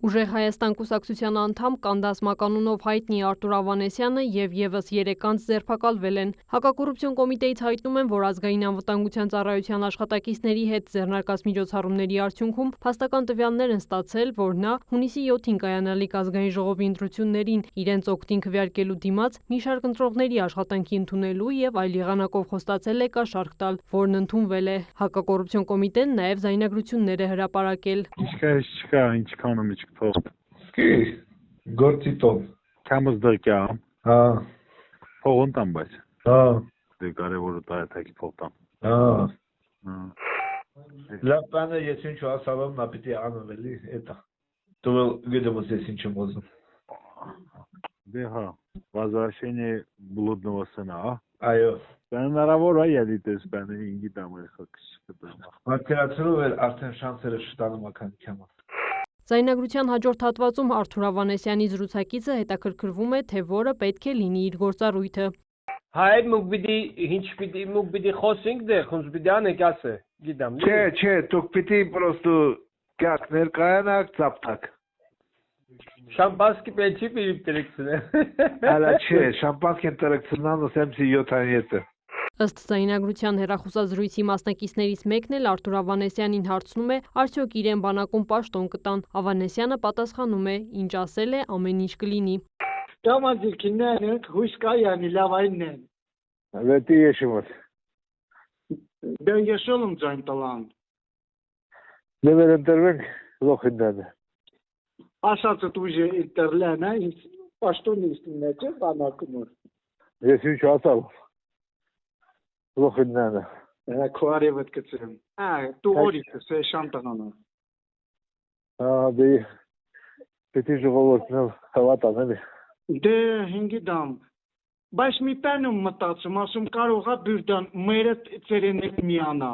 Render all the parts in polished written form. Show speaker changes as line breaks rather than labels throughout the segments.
Ուժեղ Հայաստան կուսակցության անդամ Կանդաս Մականունով հայտնի Արտուր Ավանեսյանը և ևս 3 անձ ձերբակալվել են։ Հակակոռուպցիոն կոմիտեից հայտնում են, որ ազգային անվտանգության ծառայության աշխատակիցների հետ ձեռնարկած միջոցառումների արդյունքում փաստական տվյալներ են ստացել, որ նա հունիսի 7-ին կայանալիք ազգային ժողովի ընտրություններին իրենց օգտին քվեարկելու դիմաց մի շարք ընտրողների աշխատանքի ընդունելու և այլ եղանակով խոստացել է կաշառք տալ, որն ընդունվել է։ Հակակոռուպցիոն կոմիտեն նաև զայնագրություններ է հրապարակել։
Գործի տոն
Քամս դրկյամ
Հա
Փողոն տամ բայց
Հա
Դե կարևորը տարեթակի փող տամ
Հա Լավ բանը ես ինչ ասալով նա պիտի անեմ էլի էտա Դու գիտեմ ես ինչ եմ ուզում
Դե հա Возвращение блудного сына
Այո
Հնարավոր է ելի տես բանը ինգի տամ
Մարտիրացրով էր արդեն շանսերը շտանում ականքյամը
Զայնագրության հաջորդ հատվածում Արտուր Ավանեսյանի զրուցակիցը հետաքրքրվում է, թե որը պետք է լինի իր գործառույթը։
Հայ մուկ պիտի խոսենք դե, խոնց պիտի անենք ասե, գիտեմ։
Չէ, դուք պիտի պրոստու կյակ ներկայանակ ծապտակ։
Շամպանսկի պետք չի պիրիպ տրեքցնե։
Ալա չէ, շամպանսկին տրեքցնան ու սեմսի 7-7
Ըստ զայնագրության հեռախոսազրույցի մասնակիցներից մեկն էլ Արտուր Ավանեսյանին հարցնում է, արդյոք իրեն բանակում պաշտոն կտան։ Ավանեսյանը պատասխանում է, ինչ ասել է, ամեն ինչ կլինի։
Հույս կա յանի լավ այնն են։
Վետի եշիմոտ։
Դե եշոլ եմ ձայն տալան։
Դե վեր ընտրվենք լոխինդանը։
Ասացը դուժե ինտերլեն է, պաշտոնի իստին մեջ է բանակում։
Ես ինչ ասալ։ Լոխինդանը։
Քոարևըտ կծրեմ։ Դու օրիքս է շանտանանա։
Դե պիտի ժողովորդն հավատան էլի։
Դե հինգի դամ։ Բայց մի պեն եմ մտածում, ասում կարող է բյուրդան մերը ծերեն հետ միանա։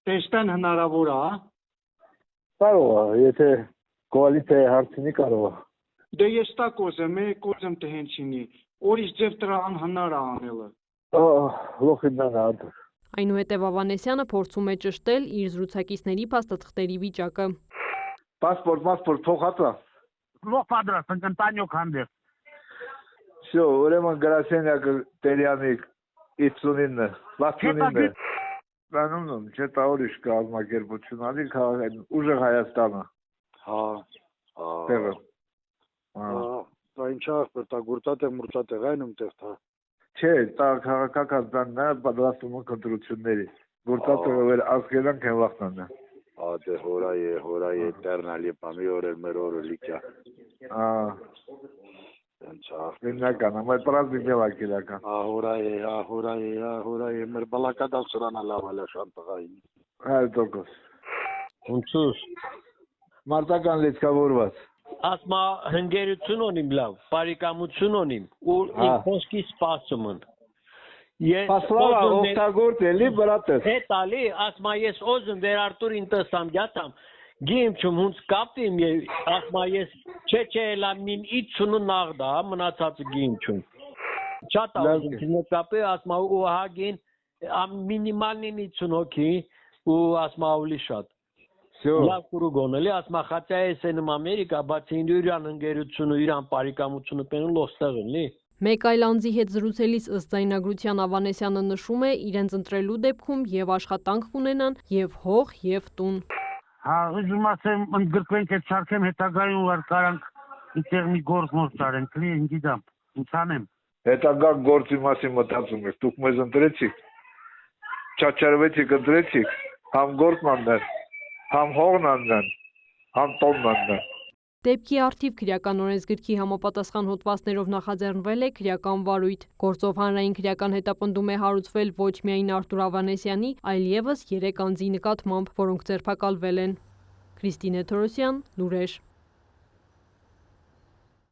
Տեսպեն հնարավոր է,
Կարող է, եթե կոալիցիայի հարցինի կարող է։
Դե ես տա կոզեմ, կոզեմ թե հենչինի, օրից ձև տրա անհնար է անելը։
Լոխինդանը ադուր։
Այնուհետև Ավանեսյանը փորձում է ճշտել իր զրուցակիցների փաստաթղթերի վիճակը։
Պասպորտ, փոխածա։
Լոխ պատրաստ, ընկնտանյոք հանդեղ
Всё, ուրեմն գրասենյակը Տերյանի 59-ը, 69-ը։ Բանում չէ տաուրիշ կազմակերպություն ալի ուժեղ Հայաստանը։
Հա,
Տեղը։
Դա ինչա ախպեր, գուրտատ մուրտատ այն եմ տեղ թա։
Չէ, դա քաղաքական բանն է, պատրաստում են կընտրությունների։ Գուրտատը վեր ազգերան կեն վախտանն է։
Դե հորայ էտերնալի պամի օրել մեր օրը լիքյա։
Հիմնական, ամայ պրազնիկ դելակիրական։
Հորայ, մեր բալակադալ սրան ալավալա շանտղային։
Հայ տոքոս։
Ունցուս։
Մարտական լիցկավորված։
Ասմա հնգերություն ունիմ լավ, բարիկամություն ունիմ, ու ինքոսկի սպասում են։
Պասլավա օգտագորդ էլի բրատես։
Հետ ալի, ասմա ես օզում վեր Արտուրին տսամ գյատամ, գիմ չում հունց կապտիմ, ասմա ես չէ լամին իցունու նաղդա, մնացածը գիմ չում։ Չատ ավազում, չնը կապի, ասմա ու հագին, մինիմալնին իցուն հոգի, ու ասմա ավլի շատ։ Լավ կուրուգոն էլի, ասմա խատյա ես ենում Ամերիկա, բացի իրան ընգերությունը, իրան պարիկամությունը պենու լոստեղ էլի։
Մեկ այլ անձի հետ զրուցելիս ըստ զայնագրության Ավանեսյանը նշում է իրենց ընտրելու դեպքում և աշխատանք կունենան, և հող, և տուն։
Հա, ուզում ասեմ, ընդգրկվենք այդ շարքեմ հետագայում որ կարանք իցեղ մի գործ նոր ճարենք, լի գիտամ, ինչ անեմ։
Հետագա գործի մասին մտածում եք, դուք մեզ ընտրեցիք, չաչարվեցիք ընտրեցիք, համ գործն անդեն, համ հողն անդեն, համ տոնն անդեն։
Դեպքի առթիվ քրեական օրենսգրքի համապատասխան հոդվածներով նախաձեռնվել է քրեական վարույթ։ Գործով հանրային քրեական հետապնդում է հարուցվել ոչ միայն Արտուր Ավանեսյանի, այլ ևս 3 անձի նկատմամբ, որոնք ձերբակալվել են։ Քրիստինե Թորոսյան, Լուրեր։